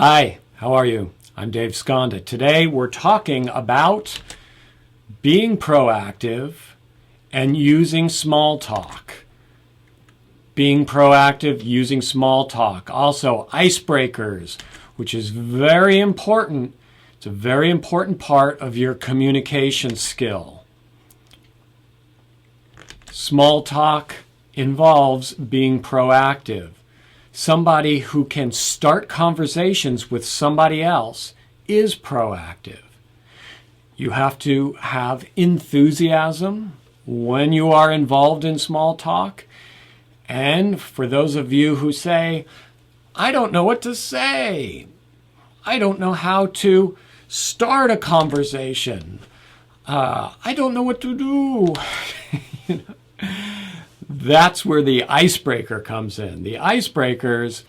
Hi, how are you? I'm Dave Sconda. Today we're talking about being proactive and using small talk. Being proactive, using small talk. Also, icebreakers, which is very important. It's a very important part of your communication skill. Small talk involves being proactive. Somebody who can start conversations with somebody else is proactive. You have to have enthusiasm when you are involved in small talk. And for those of you who say, I don't know what to say, I don't know how to start a conversation, I don't know what to do. That's where the icebreaker comes in. The icebreakers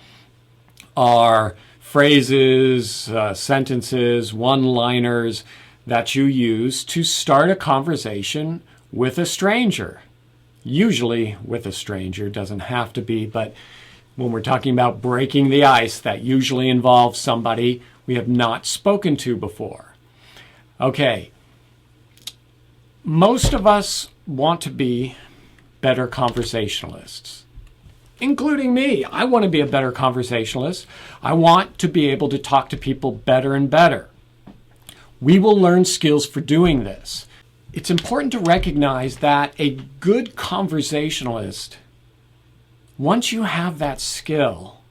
are phrases, sentences, one-liners that you use to start a conversation with a stranger. Usually with a stranger, doesn't have to be, but when we're talking about breaking the ice, that usually involves somebody we have not spoken to before. Okay, most of us want to be better conversationalists, including me. I want to be a better conversationalist. I want to be able to talk to people better and better. We will learn skills for doing this. It's important to recognize that a good conversationalist, once you have that skill,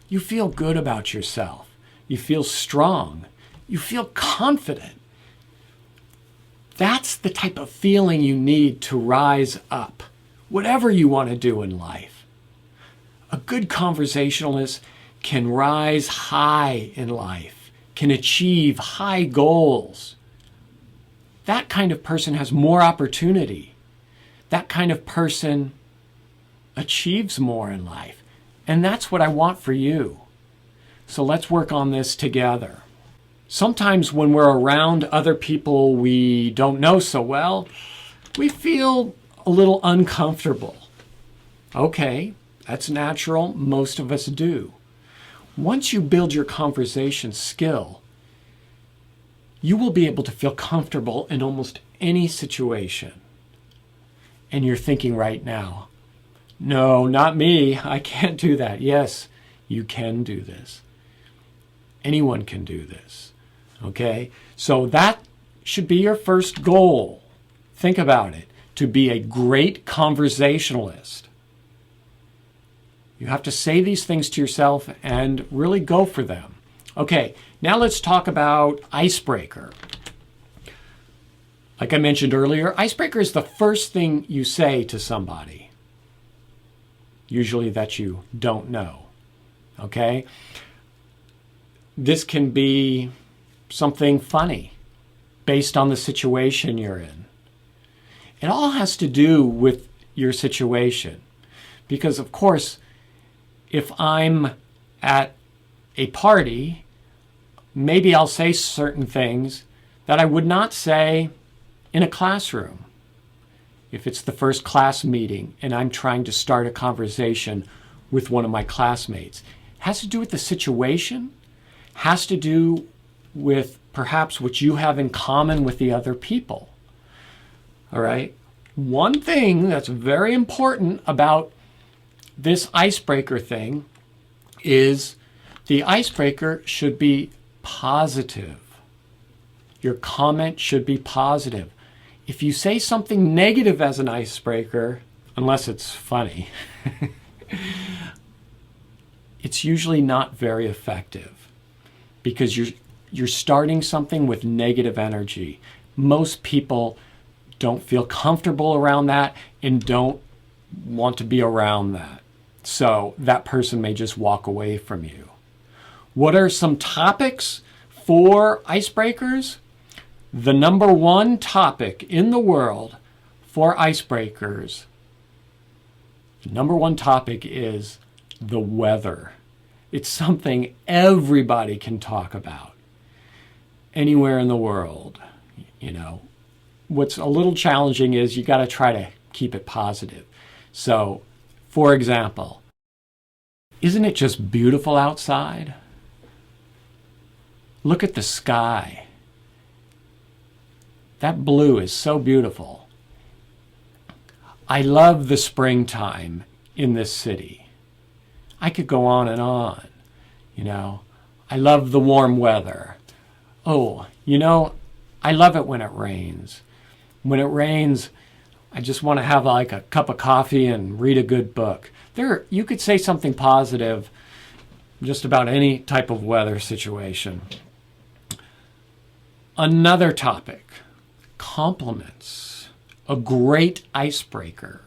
you feel good about yourself. You feel strong. You feel confident. That's the type of feeling you need to rise up, whatever you want to do in life. A good conversationalist can rise high in life, can achieve high goals. That kind of person has more opportunity. That kind of person achieves more in life. And that's what I want for you. So let's work on this together. Sometimes when we're around other people we don't know so well, we feel a little uncomfortable. Okay, that's natural. Most of us do. Once you build your conversation skill, you will be able to feel comfortable in almost any situation. And you're thinking right now, no, not me. I can't do that. Yes, you can do this. Anyone can do this. Okay, so that should be your first goal. Think about it. To be a great conversationalist, you have to say these things to yourself and really go for them. Okay, now let's talk about icebreaker. Like I mentioned earlier, icebreaker is the first thing you say to somebody, usually that you don't know. Okay, this can be something funny based on the situation you're in. It all has to do with your situation. Because, of course, if I'm at a party, maybe I'll say certain things that I would not say in a classroom. If it's the first class meeting and I'm trying to start a conversation with one of my classmates, it has to do with the situation, has to do with perhaps what you have in common with the other people. All right? One thing that's very important about this icebreaker thing is the icebreaker should be positive. Your comment should be positive. If you say something negative as an icebreaker, unless it's funny, it's usually not very effective because you're starting something with negative energy. Most people don't feel comfortable around that and don't want to be around that. So that person may just walk away from you. What are some topics for icebreakers? The number one topic in the world for icebreakers, the number one topic is the weather. It's something everybody can talk about anywhere in the world. You know, what's a little challenging is you got to try to keep it positive. So, for example, isn't it just beautiful outside? Look at the sky. That blue is so beautiful. I love the springtime in this city. I could go on and on. I love the warm weather. Oh, I love it when it rains. When it rains, I just want to have like a cup of coffee and read a good book. You could say something positive just about any type of weather situation. Another topic, compliments. A great icebreaker.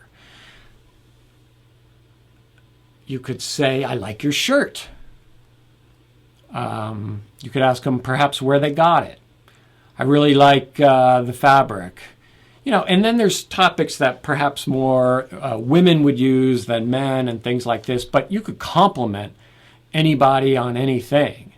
You could say, I like your shirt. You could ask them perhaps where they got it. I really like the fabric. And then there's topics that perhaps more women would use than men and things like this, but you could compliment anybody on anything.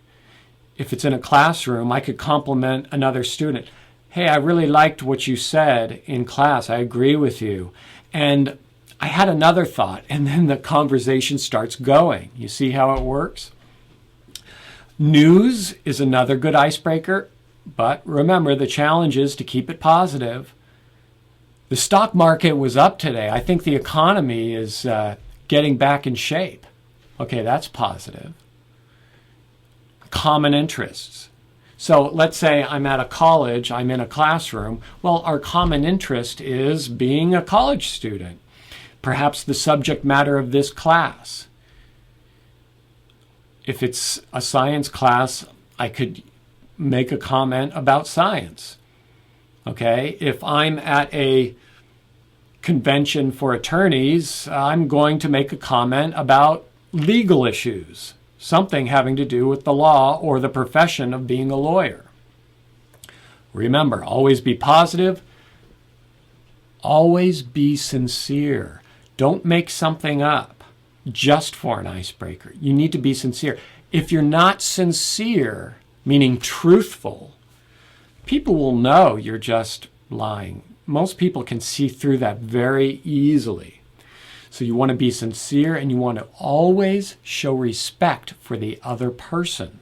If it's in a classroom, I could compliment another student. Hey, I really liked what you said in class. I agree with you. And I had another thought, and then the conversation starts going. You see how it works? News is another good icebreaker, but remember, the challenge is to keep it positive. The stock market was up today. I think the economy is getting back in shape. Okay, that's positive. Common interests. So let's say I'm at a college, I'm in a classroom. Well, our common interest is being a college student. Perhaps the subject matter of this class. If it's a science class, I could make a comment about science. Okay, if I'm at a convention for attorneys, I'm going to make a comment about legal issues. Something having to do with the law or the profession of being a lawyer. Remember, always be positive. Always be sincere. Don't make something up just for an icebreaker. You need to be sincere. If you're not sincere, meaning truthful, people will know you're just lying. Most people can see through that very easily. So you want to be sincere and you want to always show respect for the other person.